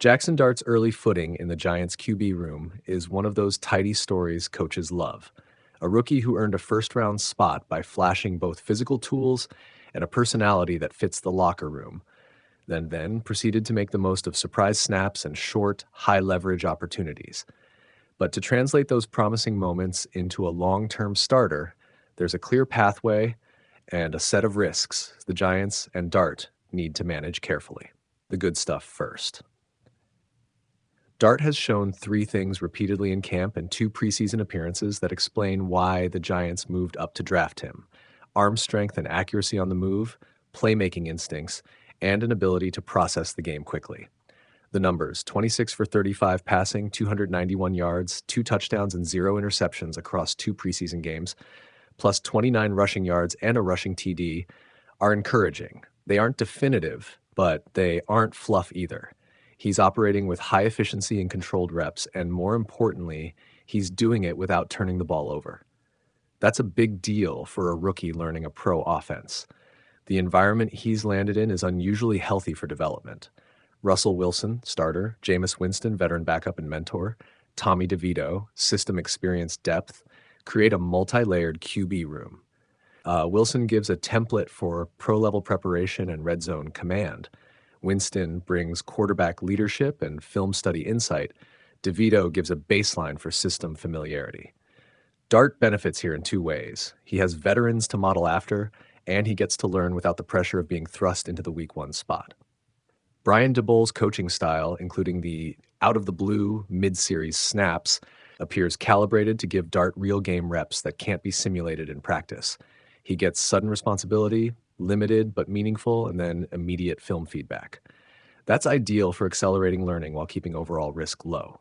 Jaxson Dart's early footing in the Giants' QB room is one of those tidy stories coaches love. A rookie who earned a first-round spot by flashing both physical tools and a personality that fits the locker room, then proceeded to make the most of surprise snaps and short, high-leverage opportunities. But to translate those promising moments into a long-term starter, there's a clear pathway and a set of risks the Giants and Dart need to manage carefully. The good stuff first. Dart has shown three things repeatedly in camp and two preseason appearances that explain why the Giants moved up to draft him: arm strength and accuracy on the move, playmaking instincts, and an ability to process the game quickly. The numbers: 26 for 35 passing, 291 yards, 2 touchdowns, and 0 interceptions across 2 preseason games, plus 29 rushing yards and a rushing TD, are encouraging. They aren't definitive, but they aren't fluff either. He's operating with high efficiency and controlled reps, and more importantly, he's doing it without turning the ball over. That's a big deal for a rookie learning a pro offense. The environment he's landed in is unusually healthy for development. Russell Wilson, starter; Jameis Winston, veteran backup and mentor; Tommy DeVito, system experience depth, create a multi-layered QB room. Wilson gives a template for pro-level preparation and red zone command. Winston brings quarterback leadership and film study insight. DeVito gives a baseline for system familiarity. Dart benefits here in two ways. He has veterans to model after, and he gets to learn without the pressure of being thrust into the week 1 spot. Brian Daboll's coaching style, including the out-of-the-blue mid-series snaps, appears calibrated to give Dart real game reps that can't be simulated in practice. He gets sudden responsibility, limited but meaningful, and then immediate film feedback. That's ideal for accelerating learning while keeping overall risk low.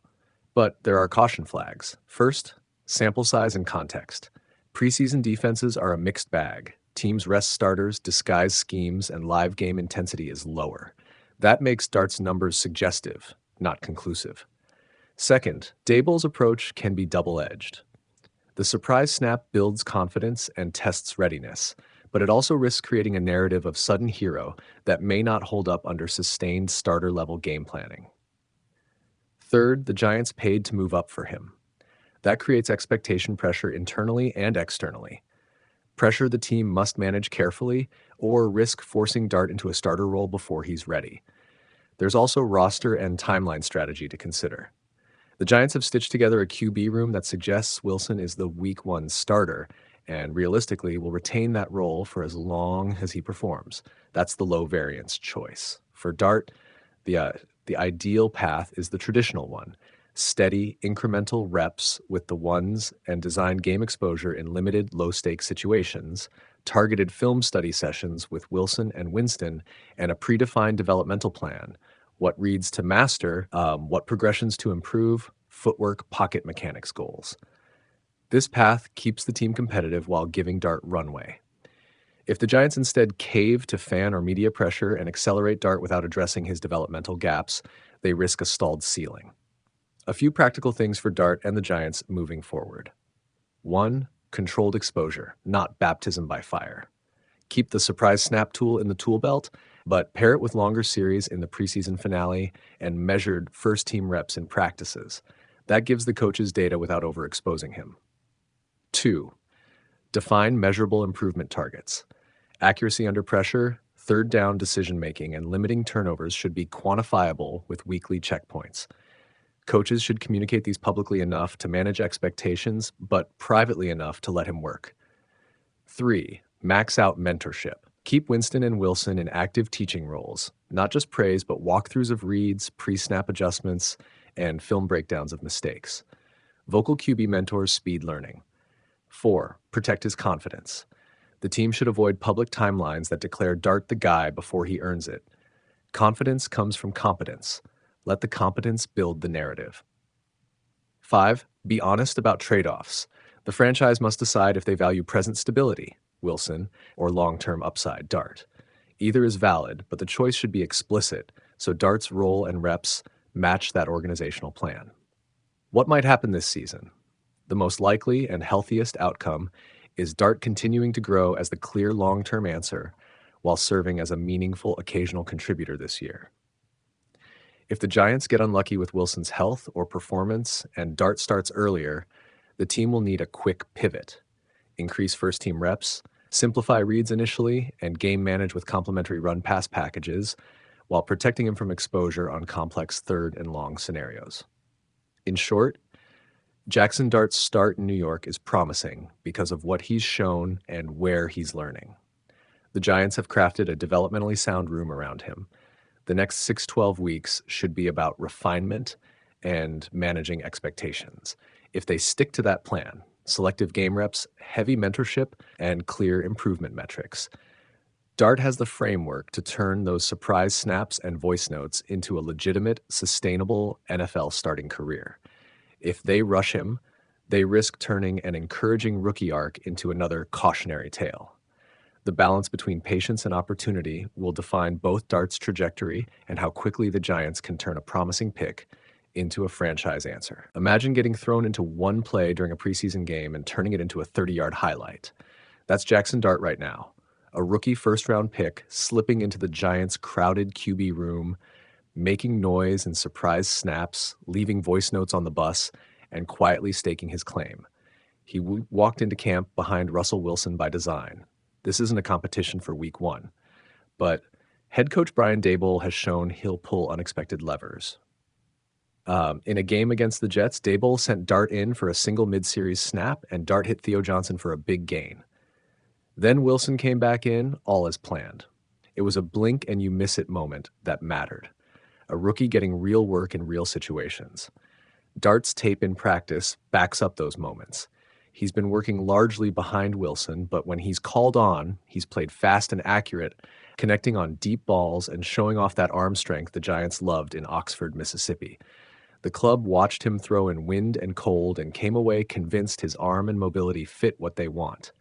But there are caution flags. First, sample size and context. Preseason defenses are a mixed bag. Teams rest starters, disguise schemes, and live game intensity is lower. That makes Dart's numbers suggestive, not conclusive. Second, Daboll's approach can be double-edged. The surprise snap builds confidence and tests readiness, but it also risks creating a narrative of sudden hero that may not hold up under sustained starter-level game planning. Third, the Giants paid to move up for him. That creates expectation pressure internally and externally. Pressure the team must manage carefully, or risk forcing Dart into a starter role before he's ready. There's also roster and timeline strategy to consider. The Giants have stitched together a QB room that suggests Wilson is the week 1 starter, and realistically will retain that role for as long as he performs. That's the low variance choice. For Dart, the ideal path is the traditional one: steady, incremental reps with the ones and design game exposure in limited, low-stakes situations, targeted film study sessions with Wilson and Winston, and a predefined developmental plan: what reads to master, what progressions to improve, footwork, pocket mechanics goals. This path keeps the team competitive while giving Dart runway. If the Giants instead cave to fan or media pressure and accelerate Dart without addressing his developmental gaps, they risk a stalled ceiling. A few practical things for Dart and the Giants moving forward. 1. Controlled exposure, not baptism by fire. Keep the surprise snap tool in the tool belt, but pair it with longer series in the preseason finale and measured first-team reps in practices. That gives the coaches data without overexposing him. 2. Define measurable improvement targets. Accuracy under pressure, third down decision-making, and limiting turnovers should be quantifiable with weekly checkpoints. Coaches should communicate these publicly enough to manage expectations, but privately enough to let him work. 3. Max out mentorship. Keep Winston and Wilson in active teaching roles, not just praise, but walkthroughs of reads, pre-snap adjustments, and film breakdowns of mistakes. Vocal QB mentors speed learning. 4. Protect his confidence. The team should avoid public timelines that declare Dart the guy before he earns it. Confidence comes from competence. Let the competence build the narrative. 5. Be honest about trade-offs. The franchise must decide if they value present stability, Wilson, or long-term upside, Dart. Either is valid, but the choice should be explicit, so Dart's role and reps match that organizational plan. What might happen this season? The most likely and healthiest outcome is Dart continuing to grow as the clear long-term answer while serving as a meaningful occasional contributor this year. If the Giants get unlucky with Wilson's health or performance and Dart starts earlier, the team will need a quick pivot, increase first team reps, simplify reads initially, and game manage with complementary run pass packages while protecting him from exposure on complex third and long scenarios. In short, Jaxson Dart's start in New York is promising because of what he's shown and where he's learning. The Giants have crafted a developmentally sound room around him. The next 6-12 weeks should be about refinement and managing expectations. If they stick to that plan, selective game reps, heavy mentorship, and clear improvement metrics, Dart has the framework to turn those surprise snaps and voice notes into a legitimate, sustainable NFL starting career. If they rush him, they risk turning an encouraging rookie arc into another cautionary tale. The balance between patience and opportunity will define both Dart's trajectory and how quickly the Giants can turn a promising pick into a franchise answer. Imagine getting thrown into one play during a preseason game and turning it into a 30-yard highlight. That's Jaxson Dart right now, a rookie first-round pick slipping into the Giants' crowded QB room, making noise and surprise snaps, leaving voice notes on the bus, and quietly staking his claim. He walked into camp behind Russell Wilson by design. This isn't a competition for week one, but head coach Brian Daboll has shown he'll pull unexpected levers. In a game against the Jets, Daboll sent Dart in for a single mid-series snap, and Dart hit Theo Johnson for a big gain. Then Wilson came back in, all as planned. It was a blink-and-you-miss-it moment that mattered. A rookie getting real work in real situations. Dart's tape in practice backs up those moments. He's been working largely behind Wilson, but when he's called on, he's played fast and accurate, connecting on deep balls and showing off that arm strength the Giants loved in Oxford, Mississippi. The club watched him throw in wind and cold and came away convinced his arm and mobility fit what they want.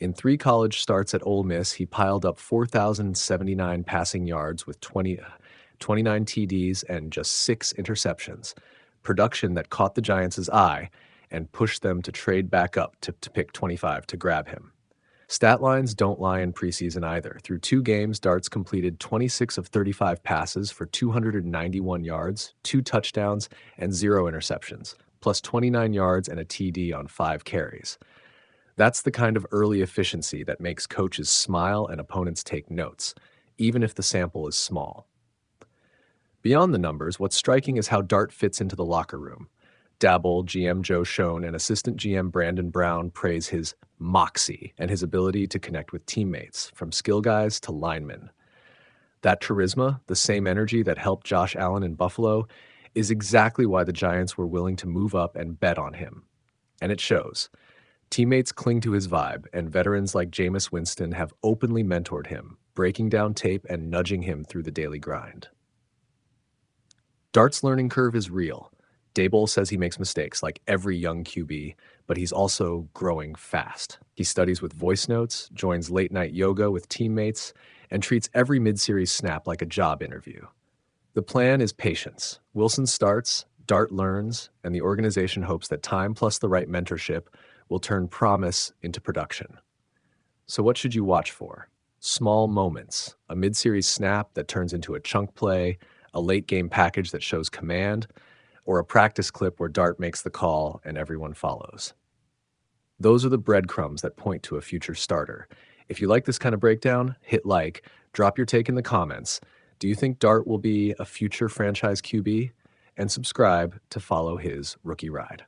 In 3 college starts at Ole Miss, he piled up 4,079 passing yards with 29 TDs and just 6 interceptions, production that caught the Giants' eye and pushed them to trade back up to pick 25 to grab him. Stat lines don't lie in preseason either. Through 2 games, Dart's completed 26 of 35 passes for 291 yards, 2 touchdowns, and 0 interceptions, plus 29 yards and a TD on 5 carries. That's the kind of early efficiency that makes coaches smile and opponents take notes, even if the sample is small. Beyond the numbers, what's striking is how Dart fits into the locker room. Daboll, GM Joe Schoen, and assistant GM Brandon Brown praise his moxie and his ability to connect with teammates, from skill guys to linemen. That charisma, the same energy that helped Josh Allen in Buffalo, is exactly why the Giants were willing to move up and bet on him. And it shows. Teammates cling to his vibe, and veterans like Jameis Winston have openly mentored him, breaking down tape and nudging him through the daily grind. Dart's learning curve is real. Daboll says he makes mistakes like every young QB, but he's also growing fast. He studies with voice notes, joins late-night yoga with teammates, and treats every mid-series snap like a job interview. The plan is patience. Wilson starts, Dart learns, and the organization hopes that time plus the right mentorship will turn promise into production. So what should you watch for? Small moments, a mid-series snap that turns into a chunk play, a late-game package that shows command, or a practice clip where Dart makes the call and everyone follows. Those are the breadcrumbs that point to a future starter. If you like this kind of breakdown, hit like, drop your take in the comments. Do you think Dart will be a future franchise QB? And subscribe to follow his rookie ride.